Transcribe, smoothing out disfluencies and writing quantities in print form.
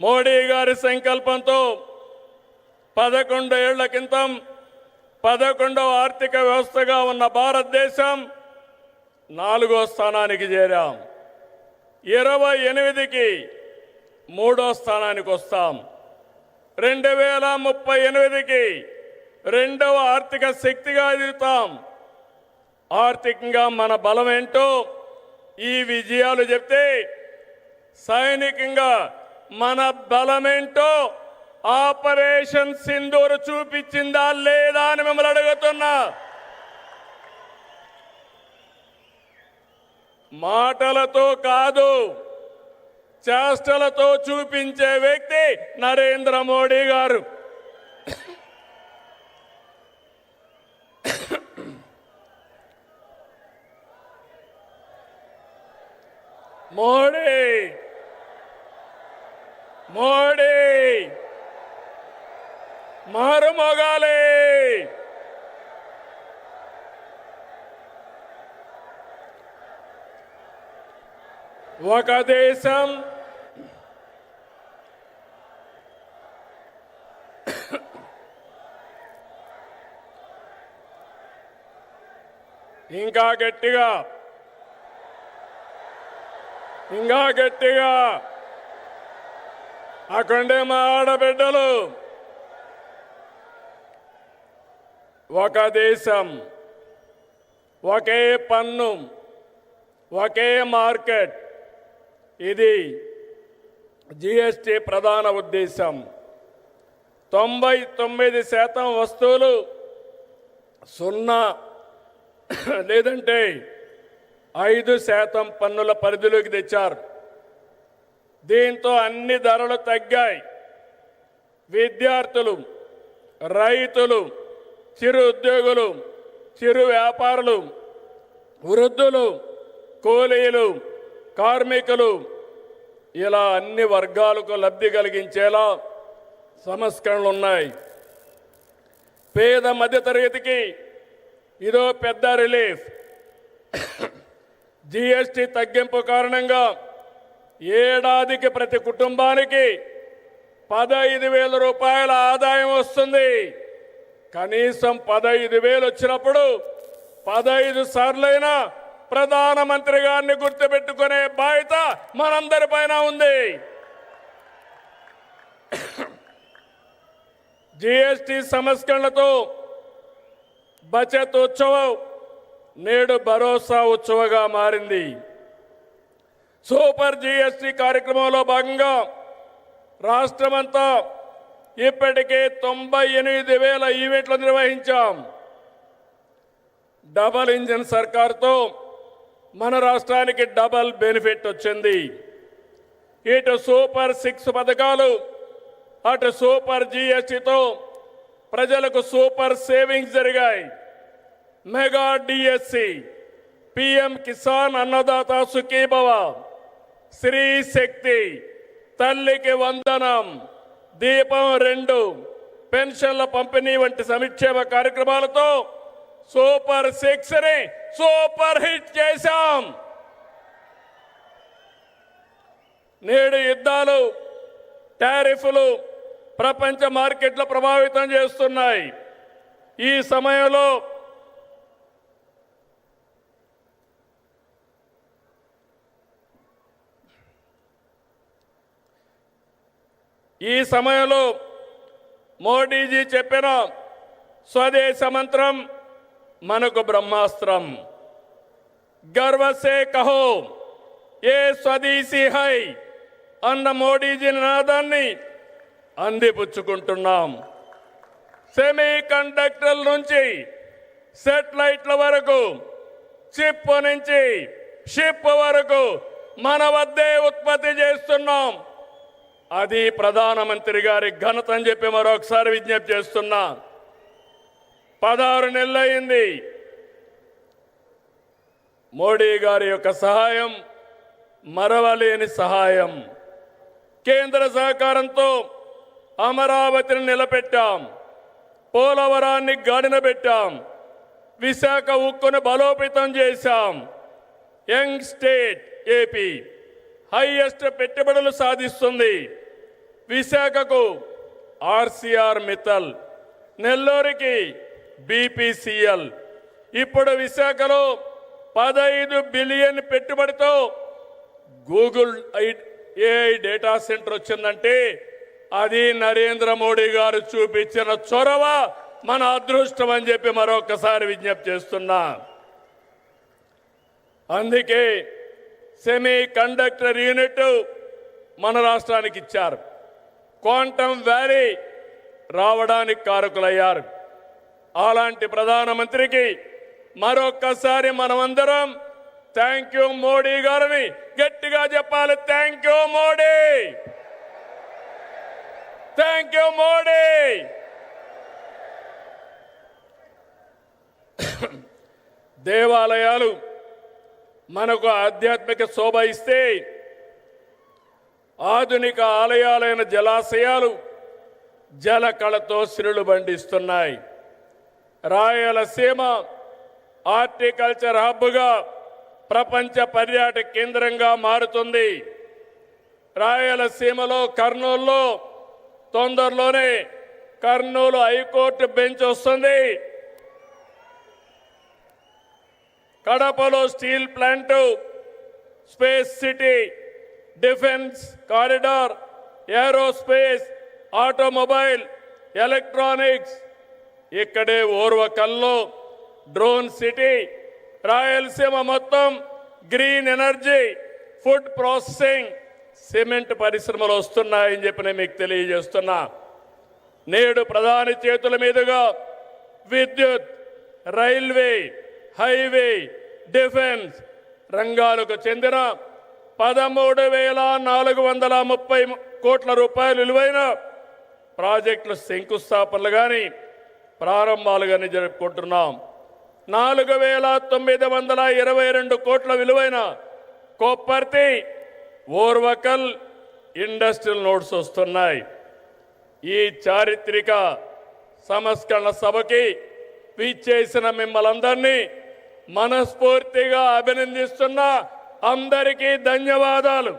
మోడీ గారి సంకల్పంతో 11 ఏళ్ల క్రితం 11వ ఆర్థిక వ్యవస్థగా ఉన్న భారతదేశం 4వ స్థానానికి చేరాం. 28కి 3వ స్థానానికి వస్తాం. 2038కి 2వ ఆర్థిక శక్తిగా ఎదుగుతాం. ఆర్థికంగా మన బలం ఏంటో ఈ విజయాలు చెప్తే, సైనికంగా మన బలమేంటో ఆపరేషన్ సింధూర్ చూపించిందా లేదా అని మిమ్మల్ని అడుగుతున్నా. మాటలతో కాదు, చేష్టలతో చూపించే వ్యక్తి నరేంద్ర మోడీ గారు. మోడీ మోడీ మారుమోగాలి. ఒక దేశం ఇంకా గట్టిగా అక్కడే మా ఆడబిడ్డలు. ఒక దేశం, ఒకే పన్ను, ఒకే మార్కెట్. ఇది జిఎస్టి ప్రధాన ఉద్దేశం. 99% వస్తువులు 0 లేదంటే 5% పన్నుల పరిధిలోకి తెచ్చారు. దీంతో అన్ని ధరలు తగ్గాయి. విద్యార్థులు, రైతులు, చిరు ఉద్యోగులు, చిరు వ్యాపారులు, వృద్ధులు, కూలీలు, కార్మికులు, ఇలా అన్ని వర్గాలకు లబ్ధి కలిగించేలా సంస్కరణలు ఉన్నాయి. పేద మధ్యతరగతికి ఇదో పెద్ద రిలీఫ్. జిఎస్టి తగ్గింపు కారణంగా ఏడాదికి ప్రతి కుటుంబానికి 15,000 రూపాయల ఆదాయం వస్తుంది. కనీసం 15,000 వచ్చినప్పుడు 15 సార్లైనా ప్రధానమంత్రి గారిని గుర్తుపెట్టుకునే బాధ్యత మనందరిపైన ఉంది. జిఎస్టి సంస్కరణలతో బచత్ ఉత్సవం నేడు భరోసా ఉత్సవంగా మారింది. సూపర్ జిఎస్టి కార్యక్రమంలో భాగంగా రాష్ట్రమంతా ఇప్పటికే 98,000 ఈవెంట్లు నిర్వహించాం. డబల్ ఇంజిన్ సర్కార్తో మన రాష్ట్రానికి డబల్ బెనిఫిట్ వచ్చింది. ఇటు సూపర్ 6 పథకాలు, అటు సూపర్ జిఎస్టితో ప్రజలకు సూపర్ సేవింగ్స్ జరిగాయి. Mega DSC, PM Kisan Annadata Sukhibhava, Shri శక్తి, తల్లికి వందనం, దీపం 2, పెన్షన్ల పంపిణీ వంటి సంక్షేమ కార్యక్రమాలతో సూపర్ 6ని సూపర్ హిట్ చేశాం. నేడు యుద్ధాలు, టారిఫ్లు ప్రపంచ మార్కెట్లు ప్రభావితం చేస్తున్నాయి. ఈ సమయంలో మోడీజీ చెప్పిన స్వదేశ మంత్రం మనకు బ్రహ్మాస్త్రం. గర్వ సే కహో ఏ స్వదేశీ హై అన్న మోడీజీ నినాదాన్ని అందిపుచ్చుకుంటున్నాం. సెమీ కండక్టర్ల నుంచి సెటిలైట్ల వరకు, చిప్ నుంచి షిప్ వరకు మన వద్దే ఉత్పత్తి చేస్తున్నాం. అది ప్రధానమంత్రి గారి ఘనత అని చెప్పి మరొకసారి విజ్ఞప్తి చేస్తున్నా. 16 నెలలైంది. మోడీ గారి యొక్క సహాయం మరవలేని సహాయం. కేంద్ర సహకారంతో అమరావతిని నిలబెట్టాం, పోలవరాన్ని గాడిన పెట్టాం, విశాఖ ఉక్కును బలోపేతం చేశాం. యంగ్ స్టేట్ ఏపీ హైయెస్ట్ పెట్టుబడులు సాధిస్తుంది. విశాఖకు ఆర్సీఆర్ మిత్తల్, నెల్లూరుకి బీపీసీఎల్. ఇప్పుడు విశాఖలో 15 బిలియన్ పెట్టుబడితో గూగుల్ ఏఐ డేటా సెంటర్ వచ్చిందంటే అది నరేంద్ర మోడీ గారు చూపించిన చొరవ, మన అదృష్టం అని చెప్పి మరొకసారి విజ్ఞప్తి చేస్తున్నా. అందుకే సెమీ కండక్టర్ యూనిట్ మన రాష్ట్రానికి ఇచ్చారు. క్వాంటమ్ వ్యాలీ రావడానికి కారకులయ్యారు. అలాంటి ప్రధానమంత్రికి మరొక్కసారి మనమందరం థ్యాంక్ యూ మోడీ గారిని గట్టిగా చెప్పాలి. Thank you Modi, thank you Modi. దేవాలయాలు మనకు ఆధ్యాత్మిక శోభ ఇస్తే, ఆధునిక ఆలయాలైన జలాశయాలు జల కళతో సిరులు బండిస్తున్నాయి. రాయలసీమ హార్టికల్చర్ హబ్గా ప్రపంచ పర్యాటక కేంద్రంగా మారుతుంది. రాయలసీమలో కర్నూలులో తొందరలోనే కర్నూలు హైకోర్టు బెంచ్ వస్తుంది. కడపలో steel plant, space city, defence corridor, aerospace, automobile, electronics. ఇక్కడే ఓర్వకల్లో డ్రోన్ సిటీ. రాయలసీమ మొత్తం green energy, food processing, cement పరిశ్రమలు వస్తున్నాయని చెప్పి నేను మీకు తెలియజేస్తున్నా. నేడు ప్రధాని చేతుల మీదుగా విద్యుత్, రైల్వే, హైవే, డిఫెన్స్ రంగాలకు చెందిన 13,430 కోట్ల రూపాయలు విలువైన ప్రాజెక్టులు శంకుస్థాపనలు కానీ ప్రారంభాలు కానీ జరుపుకుంటున్నాం. 4,922 కోట్ల విలువైన కొప్పర్తి, ఓర్వకల్ ఇండస్ట్రియల్ నోడ్స్ వస్తున్నాయి. ఈ చారిత్రక సంస్కరణ సభకి విచ్చేసిన మిమ్మల్ందరినీ మనస్ఫూర్తిగా అభినందిస్తున్నా. అందరికీ ధన్యవాదాలు.